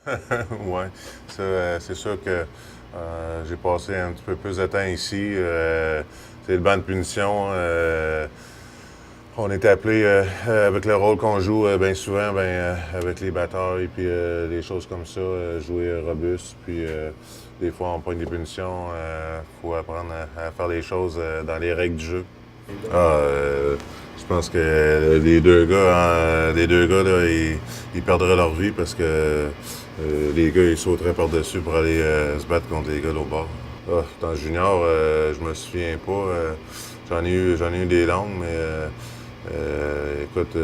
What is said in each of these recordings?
Oui, c'est sûr que j'ai passé un petit peu plus de temps ici. C'est le banc de punition. On est appelé, avec le rôle qu'on joue bien souvent, avec les batteurs et puis des choses comme ça, jouer robuste. Puis des fois, on pogne des punitions. Il faut apprendre à faire les choses dans les règles du jeu. Ah, je pense que les deux gars là, ils perdraient leur vie parce que les gars ils sauteraient par-dessus pour aller se battre contre les gars de l'autre bord. Ah, dans le junior, je me souviens pas. J'en ai eu des longues, mais écoute,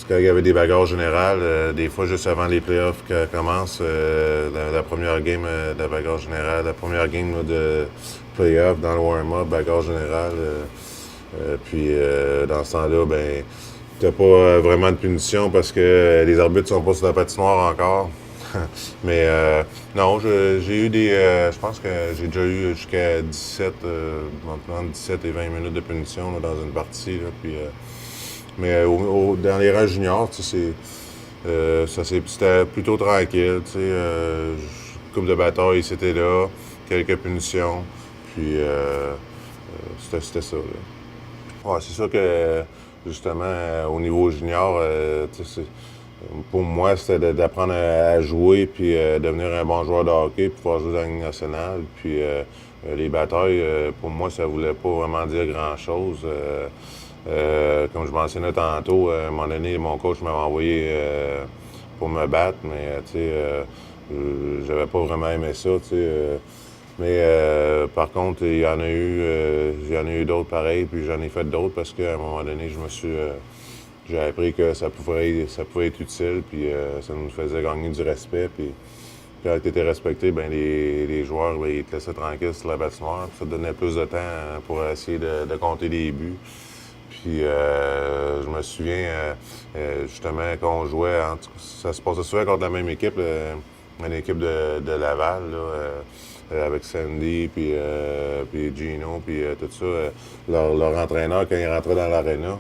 quand il y avait des bagarres générales, des fois juste avant les playoffs commencent, la première game de la bagarre générale, la première game là, de playoff dans le warm-up, bagarre générale. Dans ce temps-là, ben, t'as pas vraiment de punition parce que les arbitres sont pas sur la patinoire encore. Mais non, j'ai eu des. Je pense que j'ai déjà eu jusqu'à 17, entre 17 et 20 minutes de punition là, dans une partie. Là, dans les rangs juniors, tu sais, c'était plutôt tranquille. Tu sais, coupe de bataille, c'était là, quelques punitions. Puis c'était ça. Là. Ouais, c'est sûr que, justement, au niveau junior, pour moi, c'était d'apprendre à jouer puis devenir un bon joueur de hockey puis pouvoir jouer dans la Ligue nationale. Puis les batailles, pour moi, ça voulait pas vraiment dire grand-chose. Comme je mentionnais tantôt, à un moment donné, mon coach m'avait envoyé pour me battre, mais j'avais pas vraiment aimé ça, tu sais. Par contre, il y en a eu d'autres pareils, puis j'en ai fait d'autres parce qu'à un moment donné, j'ai appris que ça pouvait être utile, puis ça nous faisait gagner du respect. Puis quand tu étais respecté, ben les joueurs, ben, ils te laissaient tranquille sur la patinoire, puis ça te donnait plus de temps pour essayer de compter des buts. Puis je me souviens, justement, quand on jouait, ça se passait souvent contre la même équipe, une équipe de Laval, là, avec Sandy, puis Gino, puis tout ça. Leur entraîneur, quand il rentrait dans l'aréna,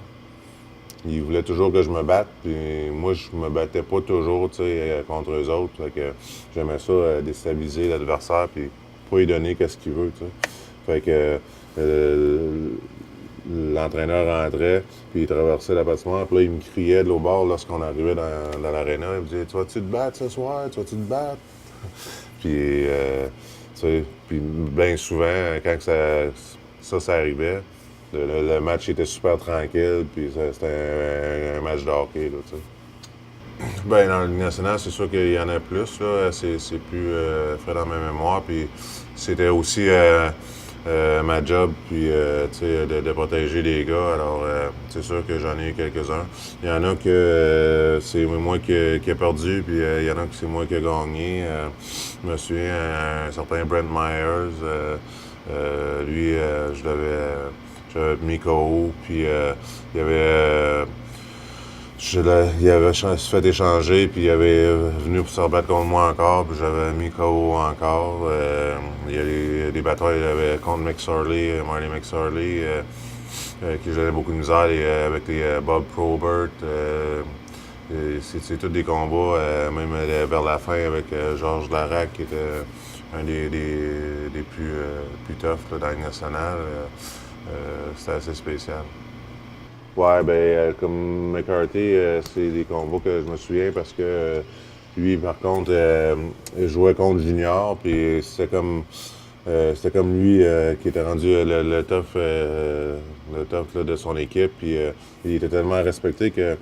il voulait toujours que je me batte, puis moi, je me battais pas toujours, tu sais, contre eux autres. Fait que j'aimais ça, déstabiliser l'adversaire, puis pas lui donner qu'est-ce qu'il veut, tu sais. Fait que l'entraîneur rentrait, puis il traversait la patinoire, puis là, il me criait de l'autre bord lorsqu'on arrivait dans l'aréna. Il me disait « Tu vas-tu te battre ce soir? Tu vas-tu te battre? » Puis, tu sais, puis bien souvent, quand ça arrivait, le match était super tranquille, puis c'était un match de hockey, là, tu sais. Ben, dans la Ligue nationale, c'est sûr qu'il y en a plus, là. C'est plus frais dans ma mémoire, puis c'était aussi ma job, puis tu sais, de protéger les gars. Alors, c'est sûr que j'en ai eu quelques-uns. Il y en a que c'est moi qui ai perdu, puis il y en a que c'est moi qui ai gagné. Je me souviens, un certain Brent Myers, lui, j'avais Miko, puis il y avait... il avait se fait échanger, puis il avait venu pour se rebattre contre moi encore, puis j'avais mis KO encore. Il y a des batailles contre McSorley, Marty McSorley, qui j'avais beaucoup de misère, avec les Bob Probert. C'est tous des combats, même vers la fin avec Georges Larac, qui était un des plus toughs là, dans la Ligue nationale. C'était assez spécial. Ouais, comme McCarthy, c'est des combats que je me souviens parce que lui, par contre, il jouait contre Junior, puis c'était comme lui qui était rendu le tough là, de son équipe, puis il était tellement respecté que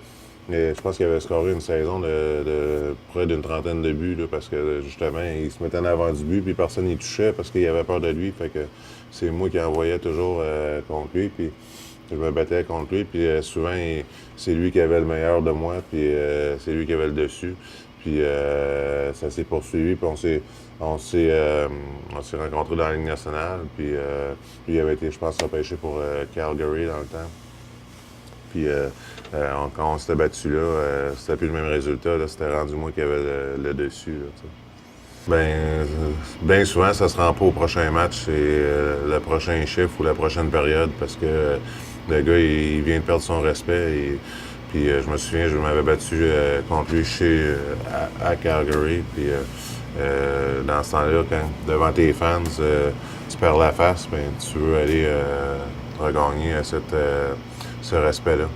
je pense qu'il avait scoré une saison de près d'une trentaine de buts, là, parce que justement, il se mettait en avant du but, puis personne n'y touchait parce qu'il avait peur de lui, fait que c'est moi qui envoyais toujours contre lui, puis je me battais contre lui, puis souvent, c'est lui qui avait le meilleur de moi, puis c'est lui qui avait le dessus. Puis ça s'est poursuivi, puis on s'est rencontrés dans la Ligue nationale, puis lui avait été, je pense, repêché pour Calgary dans le temps. Puis quand on s'était battu là, c'était plus le même résultat, là, c'était rendu moi qui avait le dessus. Là, tu sais. Bien souvent, ça se rend pas au prochain match, c'est le prochain chiffre ou la prochaine période parce que le gars, il vient de perdre son respect. Puis je me souviens, je m'avais battu contre lui à Calgary. Puis dans ce temps-là, quand devant tes fans, tu perds la face, ben, tu veux aller regagner ce respect-là.